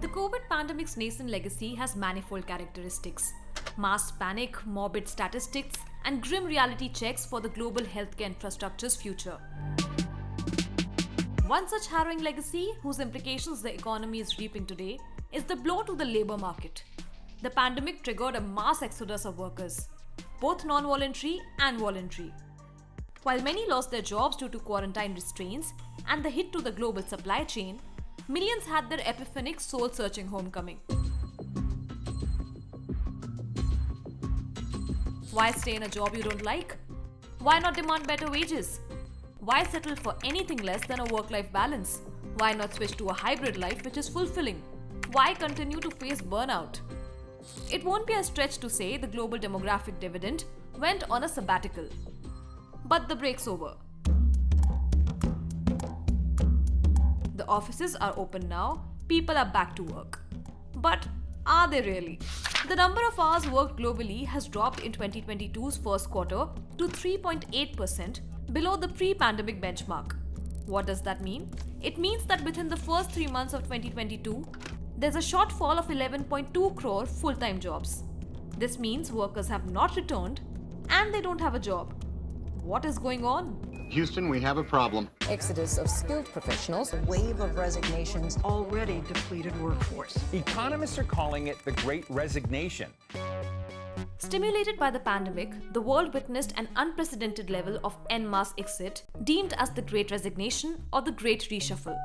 The COVID pandemic's nascent legacy has manifold characteristics: mass panic, morbid statistics, and grim reality checks for the global healthcare infrastructure's future. One such harrowing legacy, whose implications the economy is reaping today, is the blow to the labour market. The pandemic triggered a mass exodus of workers, both non-voluntary and voluntary. While many lost their jobs due to quarantine restraints and the hit to the global supply chain, millions had their epiphanic soul-searching homecoming. Why stay in a job you don't like? Why not demand better wages? Why settle for anything less than a work-life balance? Why not switch to a hybrid life which is fulfilling? Why continue to face burnout? It won't be a stretch to say the global demographic dividend went on a sabbatical. But the break's over. The offices are open now, people are back to work. But are they really? The number of hours worked globally has dropped in 2022's first quarter to 3.8%, below the pre-pandemic benchmark. What does that mean? It means that within the first 3 months of 2022, there's a shortfall of 11.2 crore full-time jobs. This means workers have not returned and they don't have a job. What is going on? Houston, we have a problem. Exodus of skilled professionals, a wave of resignations, already depleted workforce. Economists are calling it the Great Resignation. Stimulated by the pandemic, the world witnessed an unprecedented level of en masse exit, deemed as the Great Resignation or the Great Reshuffle.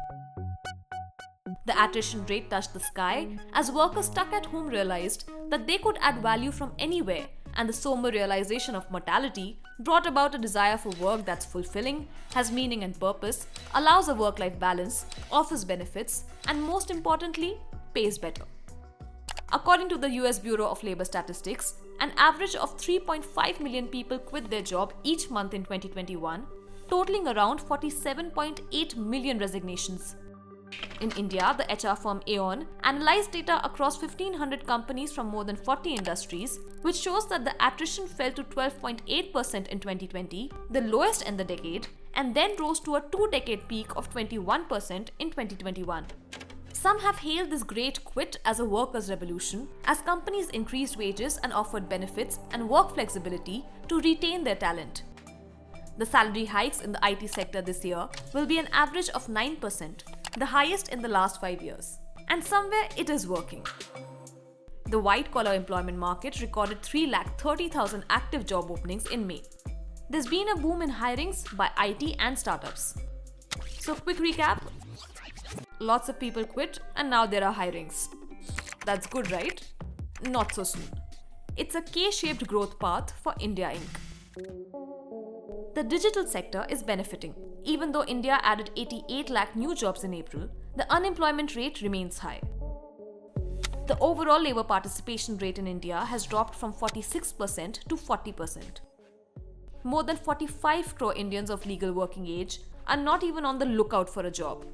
The attrition rate touched the sky as workers stuck at home realized that they could add value from anywhere, and the somber realization of mortality brought about a desire for work that's fulfilling, has meaning and purpose, allows a work-life balance, offers benefits, and most importantly, pays better. According to the US Bureau of Labor Statistics, an average of 3.5 million people quit their job each month in 2021, totaling around 47.8 million resignations. In India, the HR firm Aon analyzed data across 1,500 companies from more than 40 industries, which shows that the attrition fell to 12.8% in 2020, the lowest in the decade, and then rose to a 2-decade peak of 21% in 2021. Some have hailed this great quit as a workers' revolution, as companies increased wages and offered benefits and work flexibility to retain their talent. The salary hikes in the IT sector this year will be an average of 9%, the highest in the last 5 years. And somewhere it is working. The white-collar employment market recorded 330,000 active job openings in May. There's been a boom in hirings by IT and startups. So quick recap. Lots of people quit and now there are hirings. That's good, right? Not so soon. It's a K-shaped growth path for India Inc. The digital sector is benefiting. Even though India added 88 lakh new jobs in April, the unemployment rate remains high. The overall labour participation rate in India has dropped from 46% to 40%. More than 45 crore Indians of legal working age are not even on the lookout for a job.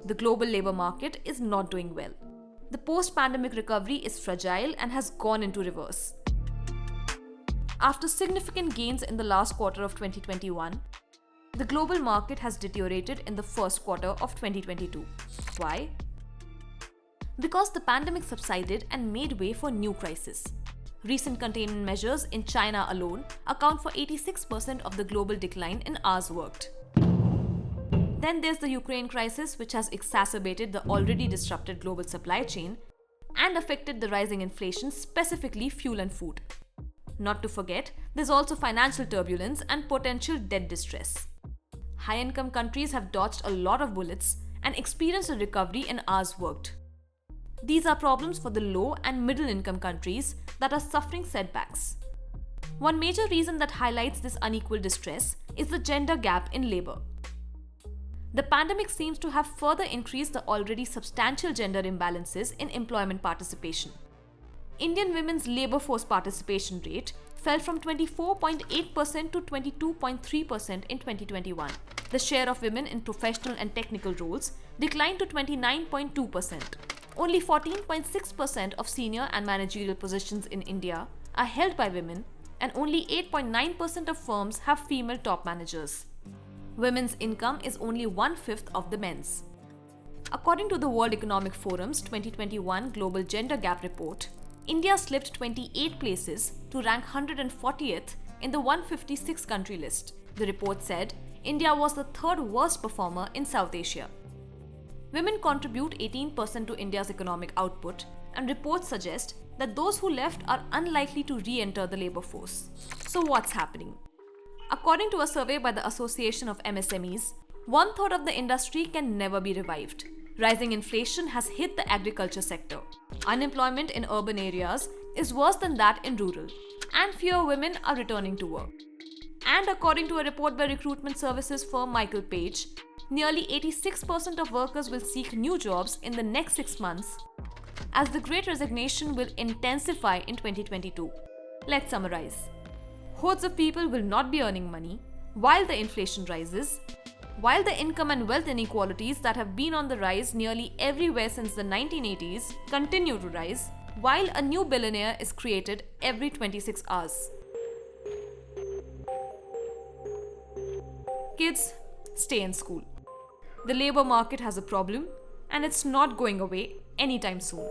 The global labour market is not doing well. The post-pandemic recovery is fragile and has gone into reverse. After significant gains in the last quarter of 2021, the global market has deteriorated in the first quarter of 2022. Why? Because the pandemic subsided and made way for new crisis. Recent containment measures in China alone account for 86% of the global decline in hours worked. Then there's the Ukraine crisis, which has exacerbated the already disrupted global supply chain and affected the rising inflation, specifically fuel and food. Not to forget, there's also financial turbulence and potential debt distress. High-income countries have dodged a lot of bullets and experienced a recovery in hours worked. These are problems for the low and middle-income countries that are suffering setbacks. One major reason that highlights this unequal distress is the gender gap in labour. The pandemic seems to have further increased the already substantial gender imbalances in employment participation. Indian women's labour force participation rate fell from 24.8% to 22.3% in 2021. The share of women in professional and technical roles declined to 29.2%. Only 14.6% of senior and managerial positions in India are held by women, and only 8.9% of firms have female top managers. Women's income is only 1/5 of the men's. According to the World Economic Forum's 2021 Global Gender Gap Report, India slipped 28 places to rank 140th in the 156 country list. The report said India was the third worst performer in South Asia. Women contribute 18% to India's economic output, and reports suggest that those who left are unlikely to re-enter the labor force. So what's happening? According to a survey by the Association of MSMEs, 1/3 of the industry can never be revived. Rising inflation has hit the agriculture sector. Unemployment in urban areas is worse than that in rural, and fewer women are returning to work. And according to a report by recruitment services firm Michael Page, nearly 86% of workers will seek new jobs in the next 6 months, as the Great Resignation will intensify in 2022. Let's summarize. Hordes of people will not be earning money while the inflation rises, while the income and wealth inequalities that have been on the rise nearly everywhere since the 1980s continue to rise, while a new billionaire is created every 26 hours. Kids, stay in school. The labor market has a problem, and it's not going away anytime soon.